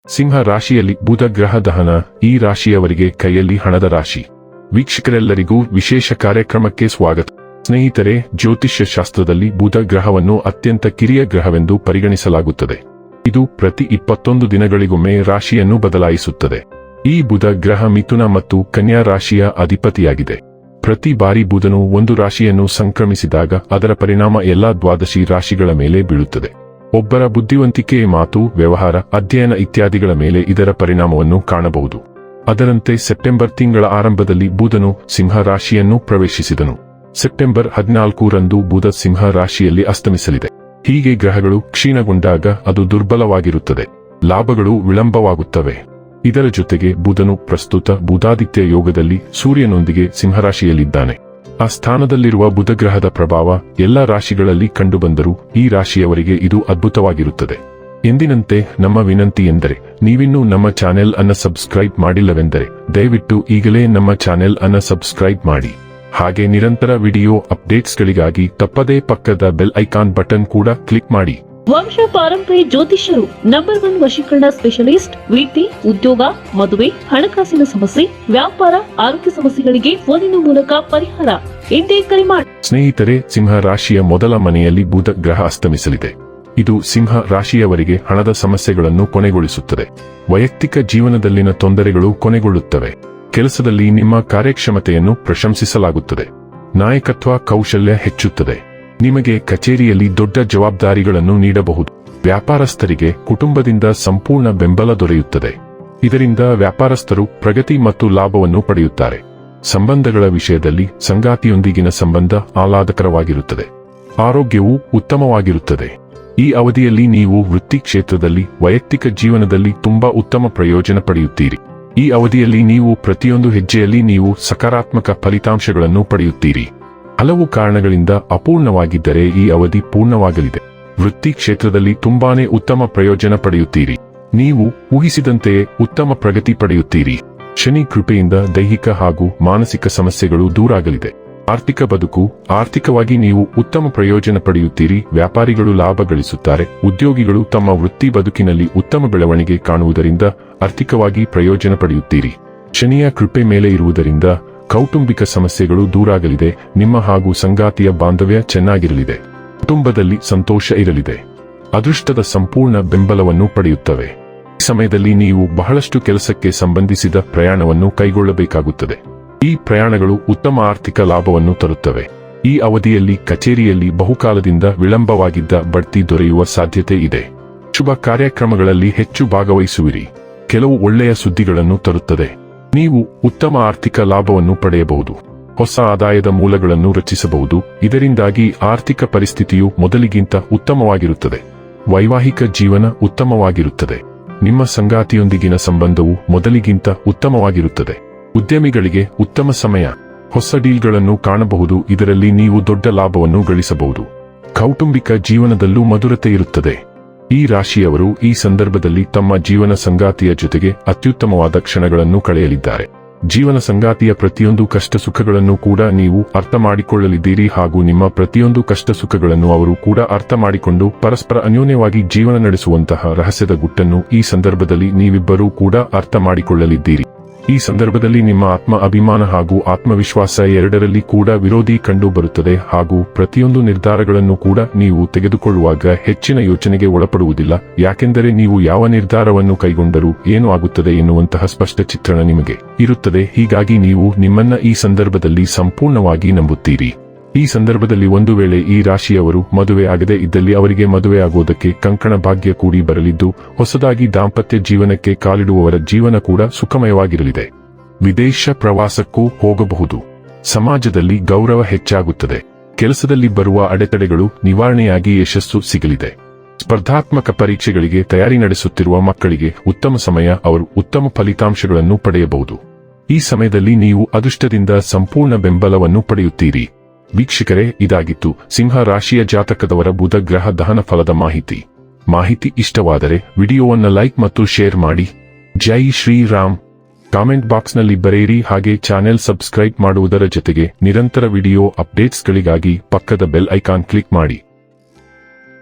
ಸಿಂಹ ರಾಶಿಯಲ್ಲಿ ಬುಧ ಗ್ರಹ ದಹನ. ಈ ರಾಶಿಯವರಿಗೆ ಕೈಯಲ್ಲಿ ಹಣದ ರಾಶಿ. ವೀಕ್ಷಕರೆಲ್ಲರಿಗೂ ವಿಶೇಷ ಕಾರ್ಯಕ್ರಮಕ್ಕೆ ಸ್ವಾಗತ. ಸ್ನೇಹಿತರೆ, ಜ್ಯೋತಿಷ್ಯ ಶಾಸ್ತ್ರದಲ್ಲಿ ಬುಧ ಗ್ರಹವನ್ನು ಅತ್ಯಂತ ಕಿರಿಯ ಗ್ರಹವೆಂದು ಪರಿಗಣಿಸಲಾಗುತ್ತದೆ. ಇದು ಪ್ರತಿ 21 ದಿನಗಳಿಗೊಮ್ಮೆ ರಾಶಿಯನ್ನು ಬದಲಾಯಿಸುತ್ತದೆ. ಈ ಬುಧ ಗ್ರಹ ಮಿಥುನ ಮತ್ತು ಕನ್ಯಾ ರಾಶಿಯ ಅಧಿಪತಿಯಾಗಿದೆ. ಪ್ರತಿ ಬಾರಿ ಬುಧನು ಒಂದು ರಾಶಿಯನ್ನು ಸಂಕ್ರಮಿಸಿದಾಗ ಅದರ ಪರಿಣಾಮ ಎಲ್ಲಾ 12 ರಾಶಿಗಳ ಮೇಲೆ ಬೀಳುತ್ತದೆ. ಒಬ್ಬರ ಬುದ್ಧಿವಂತಿಕೆ, ಮಾತು, ವ್ಯವಹಾರ, ಅಧ್ಯಯನ ಇತ್ಯಾದಿಗಳ ಮೇಲೆ ಇದರ ಪರಿಣಾಮವನ್ನು ಕಾಣಬಹುದು. ಅದರಂತೆ ಸೆಪ್ಟೆಂಬರ್ ತಿಂಗಳ ಆರಂಭದಲ್ಲಿ ಬುಧನು ಸಿಂಹ ರಾಶಿಯನ್ನು ಪ್ರವೇಶಿಸಿದನು. ಸೆಪ್ಟೆಂಬರ್ 14ರಂದು ಬುಧ ಸಿಂಹ ರಾಶಿಯಲ್ಲಿ ಅಸ್ತಮಿಸಲಿದೆ. ಹೀಗೆ ಗ್ರಹಗಳು ಕ್ಷೀಣಗೊಂಡಾಗ ಅದು ದುರ್ಬಲವಾಗಿರುತ್ತದೆ. ಲಾಭಗಳು ವಿಳಂಬವಾಗುತ್ತವೆ. ಇದರ ಜೊತೆಗೆ ಬುಧನು ಪ್ರಸ್ತುತ ಬುಧಾದಿತ್ಯ ಯೋಗದಲ್ಲಿ ಸೂರ್ಯನೊಂದಿಗೆ ಸಿಂಹರಾಶಿಯಲ್ಲಿದ್ದಾನೆ. ಆ ಸ್ಥಾನದಲ್ಲಿರುವ ಬುಧ ಗ್ರಹದ ಪ್ರಭಾವ ಎಲ್ಲ ರಾಶಿಗಳಲ್ಲಿ ಕಂಡುಬಂದರೂ ಈ ರಾಶಿಯವರಿಗೆ ಇದು ಅದ್ಭುತವಾಗಿರುತ್ತದೆ. ಎಂದಿನಂತೆ ನಮ್ಮ ವಿನಂತಿ ಎಂದರೆ, ನೀವಿನ್ನೂ ನಮ್ಮ ಚಾನೆಲ್ ಅನ್ನು ಸಬ್ಸ್ಕ್ರೈಬ್ ಮಾಡಿಲ್ಲವೆಂದರೆ ದಯವಿಟ್ಟು ಈಗಲೇ ನಮ್ಮ ಚಾನೆಲ್ ಅನ್ನು ಸಬ್ಸ್ಕ್ರೈಬ್ ಮಾಡಿ. ಹಾಗೆ ನಿರಂತರ ವಿಡಿಯೋ ಅಪ್ಡೇಟ್ಸ್ಗಳಿಗಾಗಿ ತಪ್ಪದೇ ಪಕ್ಕದ ಬೆಲ್ ಐಕಾನ್ ಬಟನ್ ಕೂಡ ಕ್ಲಿಕ್ ಮಾಡಿ. ವಂಶ ಪಾರಂಪರ್ಯ ಜ್ಯೋತಿಷ್ಯರು ನಂಬರ್ 1 ವಶೀಕರಣ ಸ್ಪೆಷಲಿಸ್ಟ್. ವೃತ್ತಿ, ಉದ್ಯೋಗ, ಮದುವೆ, ಹಣಕಾಸಿನ ಸಮಸ್ಯೆ, ವ್ಯಾಪಾರ, ಆರೋಗ್ಯ ಸಮಸ್ಯೆಗಳಿಗೆ ಫೋನಿನ ಮೂಲಕ ಪರಿಹಾರ. ಇಂದೇ ಕರೆ ಮಾಡಿ. ಸ್ನೇಹಿತರೆ, ಸಿಂಹ ರಾಶಿಯ ಮೊದಲ ಮನೆಯಲ್ಲಿ ಬುಧ ಗ್ರಹ ಅಸ್ತಮಿಸಲಿದೆ. ಇದು ಸಿಂಹ ರಾಶಿಯವರಿಗೆ ಹಣದ ಸಮಸ್ಯೆಗಳನ್ನು ಕೊನೆಗೊಳಿಸುತ್ತದೆ. ವೈಯಕ್ತಿಕ ಜೀವನದಲ್ಲಿನ ತೊಂದರೆಗಳು ಕೊನೆಗೊಳ್ಳುತ್ತವೆ. ಕೆಲಸದಲ್ಲಿ ನಿಮ್ಮ ಕಾರ್ಯಕ್ಷಮತೆಯನ್ನು ಪ್ರಶಂಸಿಸಲಾಗುತ್ತದೆ. ನಾಯಕತ್ವ ಕೌಶಲ್ಯ ಹೆಚ್ಚುತ್ತದೆ. ನಿಮಗೆ ಕಚೇರಿಯಲ್ಲಿ ದೊಡ್ಡ ಜವಾಬ್ದಾರಿಗಳನ್ನು ನೀಡಬಹುದು. ವ್ಯಾಪಾರಸ್ಥರಿಗೆ ಕುಟುಂಬದಿಂದ ಸಂಪೂರ್ಣ ಬೆಂಬಲ ದೊರೆಯುತ್ತದೆ. ಇದರಿಂದ ವ್ಯಾಪಾರಸ್ಥರು ಪ್ರಗತಿ ಮತ್ತು ಲಾಭವನ್ನು ಪಡೆಯುತ್ತಾರೆ. ಸಂಬಂಧಗಳ ವಿಷಯದಲ್ಲಿ ಸಂಗಾತಿಯೊಂದಿಗಿನ ಸಂಬಂಧ ಆಹ್ಲಾದಕರವಾಗಿರುತ್ತದೆ. ಆರೋಗ್ಯವು ಉತ್ತಮವಾಗಿರುತ್ತದೆ. ಈ ಅವಧಿಯಲ್ಲಿ ನೀವು ವೃತ್ತಿ ಕ್ಷೇತ್ರದಲ್ಲಿ, ವೈಯಕ್ತಿಕ ಜೀವನದಲ್ಲಿ ತುಂಬಾ ಉತ್ತಮ ಪ್ರಯೋಜನ ಪಡೆಯುತ್ತೀರಿ. ಈ ಅವಧಿಯಲ್ಲಿ ನೀವು ಪ್ರತಿಯೊಂದು ಹೆಜ್ಜೆಯಲ್ಲಿ ನೀವು ಸಕಾರಾತ್ಮಕ ಫಲಿತಾಂಶಗಳನ್ನು ಪಡೆಯುತ್ತೀರಿ. ಹಲವು ಕಾರಣಗಳಿಂದ ಅಪೂರ್ಣವಾಗಿದ್ದರೆ ಈ ಅವಧಿ ಪೂರ್ಣವಾಗಲಿದೆ. ವೃತ್ತಿ ಕ್ಷೇತ್ರದಲ್ಲಿ ತುಂಬಾನೇ ಉತ್ತಮ ಪ್ರಯೋಜನ ಪಡೆಯುತ್ತೀರಿ. ನೀವು ಊಹಿಸಿದಂತೆಯೇ ಉತ್ತಮ ಪ್ರಗತಿ ಪಡೆಯುತ್ತೀರಿ. ಶನಿ ಕೃಪೆಯಿಂದ ದೈಹಿಕ ಹಾಗೂ ಮಾನಸಿಕ ಸಮಸ್ಯೆಗಳು ದೂರಾಗಲಿದೆ. ಆರ್ಥಿಕ ಬದುಕು. ಆರ್ಥಿಕವಾಗಿ ನೀವು ಉತ್ತಮ ಪ್ರಯೋಜನ ಪಡೆಯುತ್ತೀರಿ. ವ್ಯಾಪಾರಿಗಳು ಲಾಭ ಗಳಿಸುತ್ತಾರೆ. ಉದ್ಯೋಗಿಗಳು ತಮ್ಮ ವೃತ್ತಿ ಬದುಕಿನಲ್ಲಿ ಉತ್ತಮ ಬೆಳವಣಿಗೆ ಕಾಣುವುದರಿಂದ ಆರ್ಥಿಕವಾಗಿ ಪ್ರಯೋಜನ ಪಡೆಯುತ್ತೀರಿ. ಶನಿಯ ಕೃಪೆ ಮೇಲೆ ಇರುವುದರಿಂದ ಕೌಟುಂಬಿಕ ಸಮಸ್ಯೆಗಳು ದೂರಾಗಲಿದೆ. ನಿಮ್ಮ ಹಾಗೂ ಸಂಗಾತಿಯ ಬಾಂಧವ್ಯ ಚೆನ್ನಾಗಿರಲಿದೆ. ಕುಟುಂಬದಲ್ಲಿ ಸಂತೋಷ ಇರಲಿದೆ. ಅದೃಷ್ಟದ ಸಂಪೂರ್ಣ ಬೆಂಬಲವನ್ನು ಪಡೆಯುತ್ತವೆ. ಈ ಸಮಯದಲ್ಲಿ ನೀವು ಬಹಳಷ್ಟು ಕೆಲಸಕ್ಕೆ ಸಂಬಂಧಿಸಿದ ಪ್ರಯಾಣವನ್ನು ಕೈಗೊಳ್ಳಬೇಕಾಗುತ್ತದೆ. ಈ ಪ್ರಯಾಣಗಳು ಉತ್ತಮ ಆರ್ಥಿಕ ಲಾಭವನ್ನು ತರುತ್ತವೆ. ಈ ಅವಧಿಯಲ್ಲಿ ಕಚೇರಿಯಲ್ಲಿ ಬಹುಕಾಲದಿಂದ ವಿಳಂಬವಾಗಿದ್ದ ಬಡ್ತಿ ದೊರೆಯುವ ಸಾಧ್ಯತೆ ಇದೆ. ಶುಭ ಕಾರ್ಯಕ್ರಮಗಳಲ್ಲಿ ಹೆಚ್ಚು ಭಾಗವಹಿಸುವಿರಿ. ಕೆಲವು ಒಳ್ಳೆಯ ಸುದ್ದಿಗಳನ್ನು ತರುತ್ತದೆ. ನೀವು ಉತ್ತಮ ಆರ್ಥಿಕ ಲಾಭವನ್ನು ಪಡೆಯಬಹುದು. ಹೊಸ ಆದಾಯದ ಮೂಲಗಳನ್ನು ರಚಿಸಬಹುದು. ಇದರಿಂದಾಗಿ ಆರ್ಥಿಕ ಪರಿಸ್ಥಿತಿಯು ಮೊದಲಿಗಿಂತ ಉತ್ತಮವಾಗಿರುತ್ತದೆ. ವೈವಾಹಿಕ ಜೀವನ ಉತ್ತಮವಾಗಿರುತ್ತದೆ. ನಿಮ್ಮ ಸಂಗಾತಿಯೊಂದಿಗಿನ ಸಂಬಂಧವು ಮೊದಲಿಗಿಂತ ಉತ್ತಮವಾಗಿರುತ್ತದೆ. ಉದ್ಯಮಿಗಳಿಗೆ ಉತ್ತಮ ಸಮಯ. ಹೊಸ ಡೀಲ್ಗಳನ್ನು ಕಾಣಬಹುದು. ಇದರಲ್ಲಿ ನೀವು ದೊಡ್ಡ ಲಾಭವನ್ನು ಗಳಿಸಬಹುದು. ಕೌಟುಂಬಿಕ ಜೀವನದಲ್ಲೂ ಮಧುರತೆ ಇರುತ್ತದೆ. ಈ ರಾಶಿಯವರು ಈ ಸಂದರ್ಭದಲ್ಲಿ ತಮ್ಮ ಜೀವನ ಸಂಗಾತಿಯ ಜೊತೆಗೆ ಅತ್ಯುತ್ತಮವಾದ ಕ್ಷಣಗಳನ್ನು ಕಳೆಯಲಿದ್ದಾರೆ. ಜೀವನ ಸಂಗಾತಿಯ ಪ್ರತಿಯೊಂದು ಕಷ್ಟ ಸುಖಗಳನ್ನು ಕೂಡ ನೀವು ಅರ್ಥ ಮಾಡಿಕೊಳ್ಳಲಿದ್ದೀರಿ ಹಾಗೂ ನಿಮ್ಮ ಪ್ರತಿಯೊಂದು ಕಷ್ಟ ಸುಖಗಳನ್ನು ಅವರು ಕೂಡ ಅರ್ಥ ಮಾಡಿಕೊಂಡು ಪರಸ್ಪರ ಅನ್ಯೋನ್ಯವಾಗಿ ಜೀವನ ನಡೆಸುವಂತಹ ರಹಸ್ಯದ ಗುಟ್ಟನ್ನು ಈ ಸಂದರ್ಭದಲ್ಲಿ ನೀವಿಬ್ಬರೂ ಕೂಡ ಅರ್ಥ ಮಾಡಿಕೊಳ್ಳಲಿದ್ದೀರಿ. ಈ ಸಂದರ್ಭದಲ್ಲಿ ನಿಮ್ಮ ಆತ್ಮ ಅಭಿಮಾನ ಹಾಗೂ ಆತ್ಮವಿಶ್ವಾಸ ಎರಡರಲ್ಲಿ ಕೂಡ ವಿರೋಧಿ ಕಂಡು ಬರುತ್ತದೆ ಹಾಗೂ ಪ್ರತಿಯೊಂದು ನಿರ್ಧಾರಗಳನ್ನು ಕೂಡ ನೀವು ತೆಗೆದುಕೊಳ್ಳುವಾಗ ಹೆಚ್ಚಿನ ಯೋಚನೆಗೆ ಒಳಪಡುವುದಿಲ್ಲ. ಯಾಕೆಂದರೆ ನೀವು ಯಾವ ನಿರ್ಧಾರವನ್ನು ಕೈಗೊಂಡರೂ ಏನು ಆಗುತ್ತದೆ ಎನ್ನುವಂತಹ ಸ್ಪಷ್ಟ ಚಿತ್ರಣ ನಿಮಗೆ ಇರುತ್ತದೆ. ಹೀಗಾಗಿ ನೀವು ನಿಮ್ಮನ್ನ ಈ ಸಂದರ್ಭದಲ್ಲಿ ಸಂಪೂರ್ಣವಾಗಿ ನಂಬುತ್ತೀರಿ. ಈ ಸಂದರ್ಭದಲ್ಲಿ ಒಂದು ವೇಳೆ ಈ ರಾಶಿಯವರು ಮದುವೆ ಆಗದೆ ಇದ್ದಲ್ಲಿ ಅವರಿಗೆ ಮದುವೆ ಆಗುವುದಕ್ಕೆ ಕಂಕಣ ಭಾಗ್ಯ ಕೂಡಿ ಬರಲಿದ್ದು, ಹೊಸದಾಗಿ ದಾಂಪತ್ಯ ಜೀವನಕ್ಕೆ ಕಾಲಿಡುವವರ ಜೀವನ ಕೂಡ ಸುಖಮಯವಾಗಿರಲಿದೆ. ವಿದೇಶ ಪ್ರವಾಸಕ್ಕೂ ಹೋಗಬಹುದು. ಸಮಾಜದಲ್ಲಿ ಗೌರವ ಹೆಚ್ಚಾಗುತ್ತದೆ. ಕೆಲಸದಲ್ಲಿ ಬರುವ ಅಡೆತಡೆಗಳು ನಿವಾರಣೆಯಾಗಿ ಯಶಸ್ಸು ಸಿಗಲಿದೆ. ಸ್ಪರ್ಧಾತ್ಮಕ ಪರೀಕ್ಷೆಗಳಿಗೆ ತಯಾರಿ ನಡೆಸುತ್ತಿರುವ ಮಕ್ಕಳಿಗೆ ಉತ್ತಮ ಸಮಯ. ಅವರು ಉತ್ತಮ ಫಲಿತಾಂಶಗಳನ್ನು ಪಡೆಯಬಹುದು. ಈ ಸಮಯದಲ್ಲಿ ನೀವು ಅದೃಷ್ಟದಿಂದ ಸಂಪೂರ್ಣ ಬೆಂಬಲವನ್ನು ಪಡೆಯುತ್ತೀರಿ. ವೀಕ್ಷಕರೇ, ಇದಾಗಿತ್ತು ಸಿಂಹ ರಾಶಿಯ ಜಾತಕದವರ ಬುಧ ಗ್ರಹ ದಹನ ಫಲದ ಮಾಹಿತಿ ಇಷ್ಟವಾದರೆ ವಿಡಿಯೋವನ್ನು ಲೈಕ್ ಮತ್ತು ಶೇರ್ ಮಾಡಿ. ಜೈ ಶ್ರೀರಾಮ್. ಕಾಮೆಂಟ್ ಬಾಕ್ಸ್ನಲ್ಲಿ ಬರೆಯಿರಿ. ಹಾಗೆ ಚಾನೆಲ್ ಸಬ್ಸ್ಕ್ರೈಬ್ ಮಾಡುವುದರ ಜೊತೆಗೆ ನಿರಂತರ ವಿಡಿಯೋ ಅಪ್ಡೇಟ್ಸ್ಗಳಿಗಾಗಿ ಪಕ್ಕದ ಬೆಲ್ ಐಕಾನ್ ಕ್ಲಿಕ್ ಮಾಡಿ.